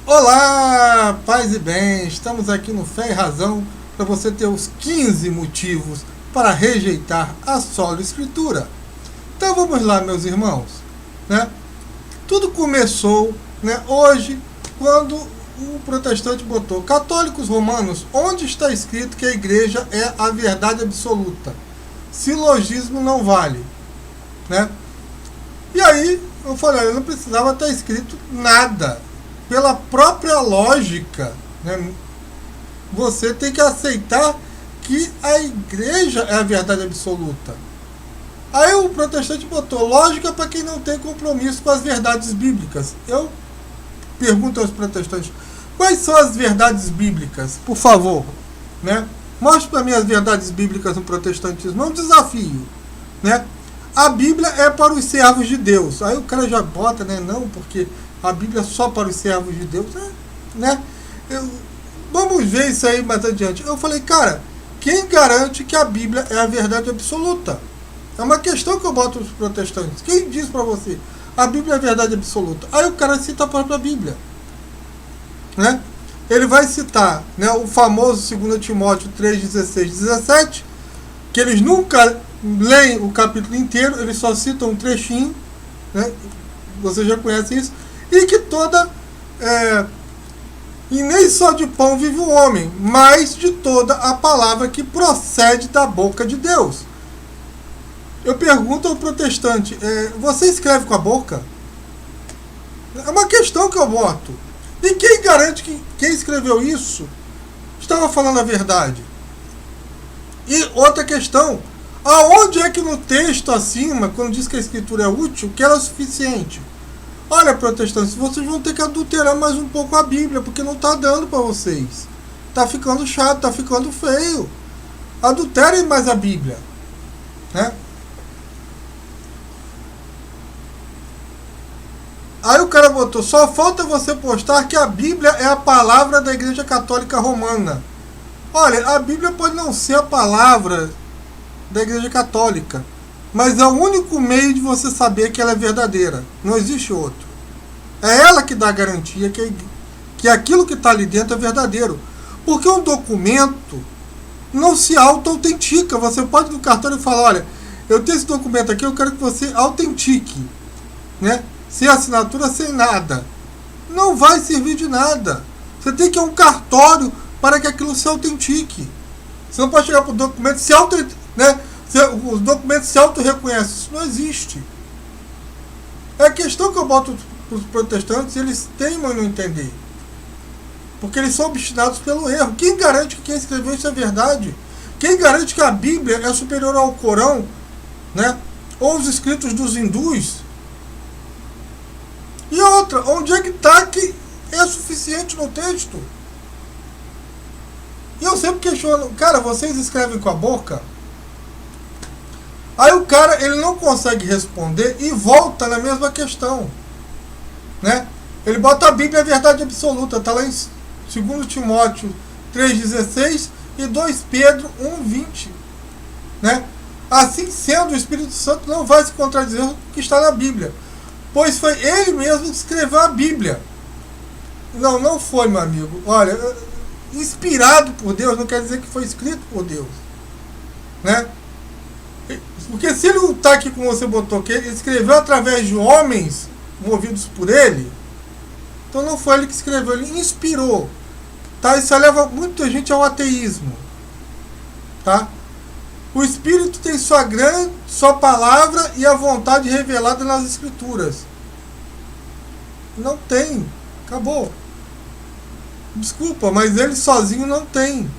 Olá, paz e bem, estamos aqui no Fé e Razão para você ter os 15 motivos para rejeitar a sola escritura. Então vamos lá, meus irmãos, né? Tudo começou, né, hoje, quando o protestante botou: católicos romanos, onde está escrito que a igreja é a verdade absoluta? Silogismo não vale, né? E aí eu falei: eu não precisava estar escrito nada. Pela própria lógica, né, você tem que aceitar que a igreja é a verdade absoluta. Aí o protestante botou: lógica para quem não tem compromisso com as verdades bíblicas. Eu pergunto aos protestantes: quais são as verdades bíblicas? Por favor, né? Mostre para mim as verdades bíblicas no protestantismo. É um desafio, né? A Bíblia é para os servos de Deus. Aí o cara já bota, né? Não, porque a Bíblia é só para os servos de Deus, né? Vamos ver isso aí mais adiante. Eu falei: cara, quem garante que a Bíblia é a verdade absoluta? É uma questão que eu boto para os protestantes. Quem diz para você a Bíblia é a verdade absoluta? Aí o cara cita a própria Bíblia, né? Ele vai citar, né, o famoso 2 Timóteo 3, 16, 17, que eles nunca leem o capítulo inteiro, eles só citam um trechinho, né? Você já conhece isso. E que e nem só de pão vive o homem, mas de toda a palavra que procede da boca de Deus. Eu pergunto ao protestante: você escreve com a boca? É uma questão que eu boto. E quem garante que quem escreveu isso estava falando a verdade? E outra questão: aonde é que no texto acima, quando diz que a escritura é útil, que ela é suficiente? Olha, protestantes, vocês vão ter que adulterar mais um pouco a Bíblia, porque não está dando para vocês. Está ficando chato, está ficando feio. Adulterem mais a Bíblia, né? Aí o cara botou: só falta você postar que a Bíblia é a palavra da Igreja Católica Romana. Olha, a Bíblia pode não ser a palavra da Igreja Católica, mas é o único meio de você saber que ela é verdadeira. Não existe outro. É ela que dá a garantia que aquilo que está ali dentro é verdadeiro. Porque um documento não se auto-autentica. Você pode ir no cartório e falar: olha, eu tenho esse documento aqui, eu quero que você autentique, né? Sem assinatura, sem nada. Não vai servir de nada. Você tem que ir a um cartório para que aquilo se autentique. Você não pode chegar para o documento né? Os documentos se auto-reconhecem. Isso não existe. É a questão que eu boto para os protestantes, eles teimam em não entender. Porque eles são obstinados pelo erro. Quem garante que quem escreveu isso é verdade? Quem garante que a Bíblia é superior ao Corão, né? Ou os escritos dos hindus? E outra, onde é que está que é suficiente no texto? E eu sempre questiono: cara, vocês escrevem com a boca? Aí o cara, ele não consegue responder e volta na mesma questão, né? Ele bota: a Bíblia é a verdade absoluta. Está lá em 2 Timóteo 3,16 e 2 Pedro 1,20, né? Assim sendo, o Espírito Santo não vai se contradizer o que está na Bíblia, pois foi ele mesmo que escreveu a Bíblia. Não foi, meu amigo. Olha, inspirado por Deus não quer dizer que foi escrito por Deus, né? Porque se ele não está aqui como você botou, que ele escreveu através de homens movidos por ele, então não foi ele que escreveu, ele inspirou, tá? Isso leva muita gente ao ateísmo, tá? O Espírito tem sua palavra e a vontade revelada nas Escrituras. Não tem. Acabou. Desculpa, mas ele sozinho não tem.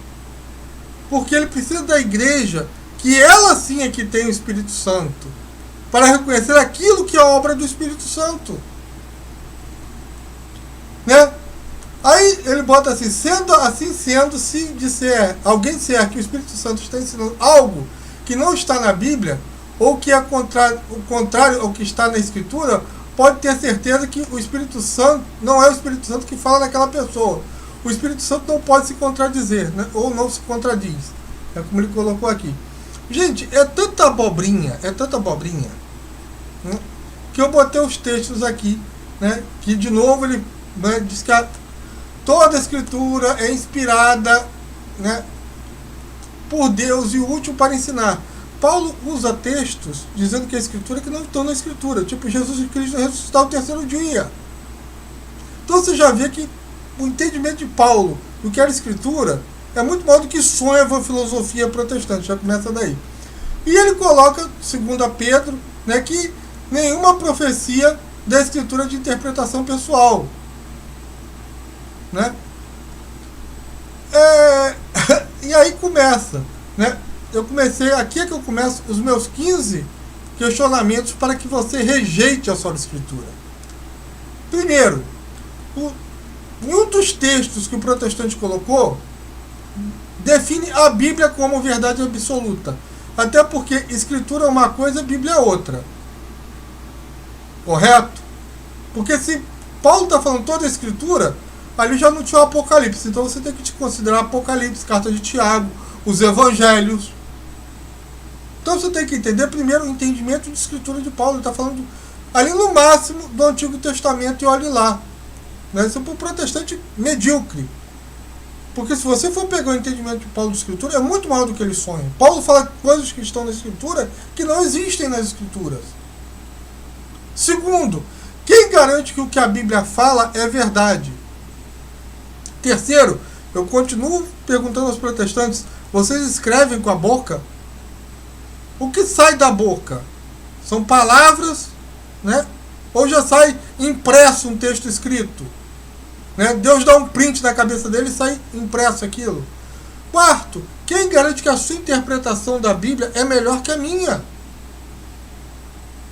Porque ele precisa da igreja, que ela sim é que tem o Espírito Santo, para reconhecer aquilo que é obra do Espírito Santo, né? Aí ele bota assim: sendo, se alguém disser que o Espírito Santo está ensinando algo que não está na Bíblia, ou que é o contrário ao que está na Escritura, pode ter certeza que o Espírito Santo não é o Espírito Santo que fala naquela pessoa. O Espírito Santo não pode se contradizer, né? Ou não se contradiz. É como ele colocou aqui. Gente, é tanta abobrinha, né, que eu botei os textos aqui, né? Que de novo ele, né, diz que toda a Escritura é inspirada, né, por Deus e útil para ensinar. Paulo usa textos dizendo que a Escritura que não estão na Escritura, tipo Jesus Cristo ressuscitar ao terceiro dia. Então você já vê que o entendimento de Paulo do que era Escritura é muito maior do que sonha a filosofia protestante, já começa daí. E ele coloca, segundo a Pedro, né, que nenhuma profecia da Escritura é de interpretação pessoal. Né? E aí começa, né? Aqui é que eu começo os meus 15 questionamentos para que você rejeite a sola Escritura. Primeiro, em um dos textos que o protestante colocou, define a Bíblia como verdade absoluta. Até porque Escritura é uma coisa, Bíblia é outra. Correto? Porque se Paulo está falando toda a Escritura, ali já não tinha o Apocalipse. Então você tem que considerar Apocalipse, carta de Tiago, os Evangelhos. Então você tem que entender primeiro o entendimento de Escritura de Paulo. Ele está falando ali no máximo do Antigo Testamento e olhe lá. Né? Isso é para o protestante medíocre. Porque se você for pegar o entendimento de Paulo de Escritura, é muito maior do que ele sonha. Paulo fala coisas que estão na Escritura que não existem nas Escrituras. Segundo, quem garante que o que a Bíblia fala é verdade? Terceiro, eu continuo perguntando aos protestantes, vocês escrevem com a boca? O que sai da boca? São palavras, né? Ou já sai impresso um texto escrito? Né? Deus dá um print na cabeça dele e sai impresso aquilo. Quarto, quem garante que a sua interpretação da Bíblia é melhor que a minha?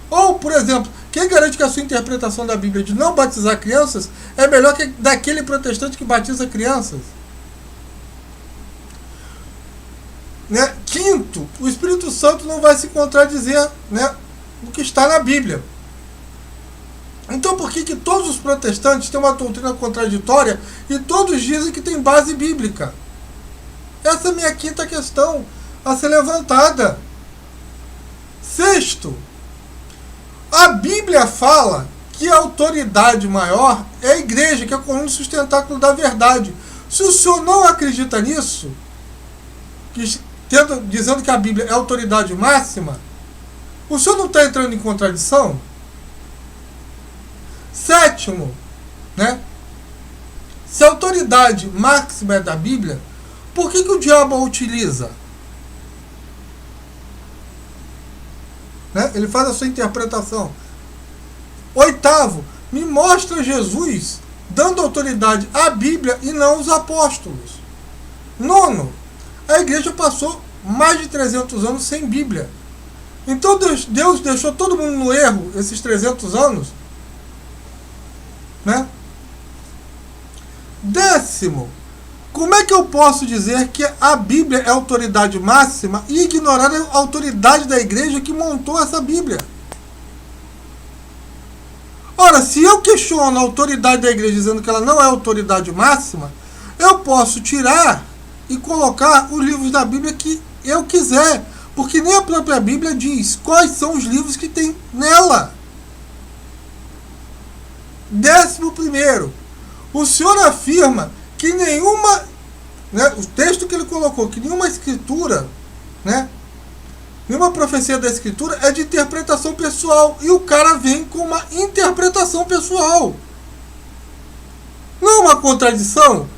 Ou, por exemplo, quem garante que a sua interpretação da Bíblia de não batizar crianças é melhor que daquele protestante que batiza crianças? Né? Quinto, o Espírito Santo não vai se contradizer, né, no que está na Bíblia. Então por que todos os protestantes têm uma doutrina contraditória e todos dizem que tem base bíblica? Essa é a minha quinta questão a ser levantada. Sexto, a Bíblia fala que a autoridade maior é a igreja, que é o coluna sustentáculo da verdade. Se o senhor não acredita nisso, dizendo que a Bíblia é a autoridade máxima, o senhor não está entrando em contradição? Sétimo, né? Se a autoridade máxima é da Bíblia, por que o diabo a utiliza? Né? Ele faz a sua interpretação. Oitavo, me mostra Jesus dando autoridade à Bíblia e não aos apóstolos. Nono, a igreja passou mais de 300 anos sem Bíblia. Então Deus deixou todo mundo no erro esses 300 anos. Né? Décimo, como é que eu posso dizer que a Bíblia é a autoridade máxima e ignorar a autoridade da igreja que montou essa Bíblia? Ora, se eu questiono a autoridade da igreja dizendo que ela não é a autoridade máxima, eu posso tirar e colocar os livros da Bíblia que eu quiser, porque nem a própria Bíblia diz quais são os livros que tem nela. 11º, o senhor afirma que nenhuma, né, o texto que ele colocou, que nenhuma escritura, né, nenhuma profecia da Escritura é de interpretação pessoal. E o cara vem com uma interpretação pessoal. Não é uma contradição?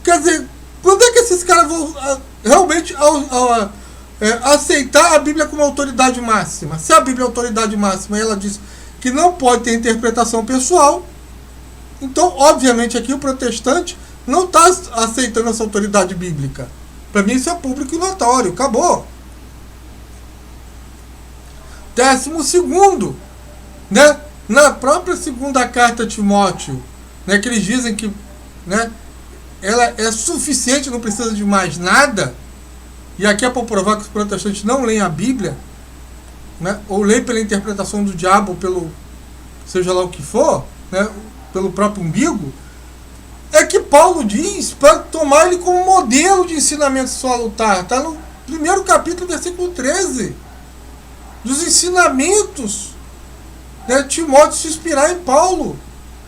Quer dizer, quando é que esses caras vão realmente aceitar a Bíblia como autoridade máxima? Se a Bíblia é autoridade máxima e ela diz que não pode ter interpretação pessoal, então, obviamente, aqui o protestante não está aceitando essa autoridade bíblica. Para mim isso é público e notório. Acabou. 12º, né, na própria segunda carta a Timóteo, né, que eles dizem que, né, ela é suficiente, não precisa de mais nada, e aqui é para provar que os protestantes não leem a Bíblia, né, ou leem pela interpretação do diabo, pelo seja lá o que for, né, pelo próprio umbigo, é que Paulo diz para tomar ele como modelo de ensinamento salutar. Está no primeiro capítulo, versículo 13. Dos ensinamentos, né, Timóteo se inspirar em Paulo.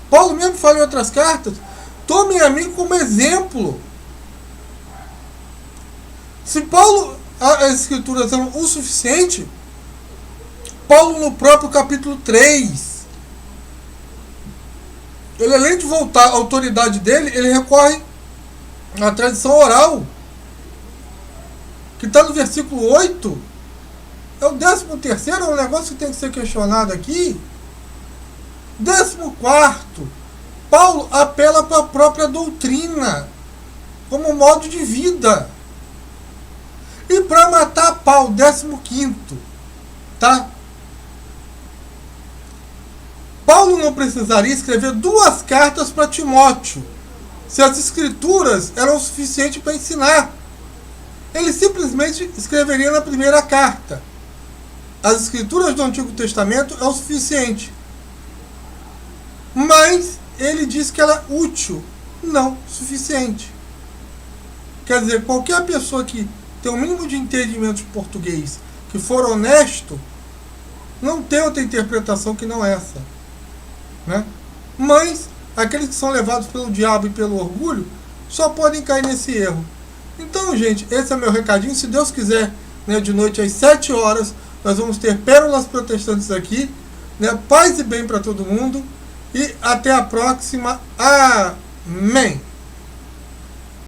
Paulo mesmo fala em outras cartas, Tomem a mim como exemplo. Se Paulo, as escrituras eram o suficiente, Paulo no próprio capítulo 3, ele, além de voltar à autoridade dele, ele recorre à tradição oral, que está no versículo 8. É o 13º, é um negócio que tem que ser questionado aqui. 14º, Paulo apela para a própria doutrina, como modo de vida. E para matar Paulo, 15º, tá? Paulo não precisaria escrever 2 cartas para Timóteo, se as escrituras eram o suficiente para ensinar. Ele simplesmente escreveria na primeira carta. As escrituras do Antigo Testamento é o suficiente. Mas ele diz que ela é útil, não suficiente. Quer dizer, qualquer pessoa que tem um mínimo de entendimento de português, que for honesto, não tem outra interpretação que não essa, né? Mas aqueles que são levados pelo diabo e pelo orgulho só podem cair nesse erro. Então, gente, esse é meu recadinho. Se Deus quiser, né, de noite às 7 horas, nós vamos ter Pérolas Protestantes aqui, né? Paz e bem para todo mundo. E até a próxima. Amém.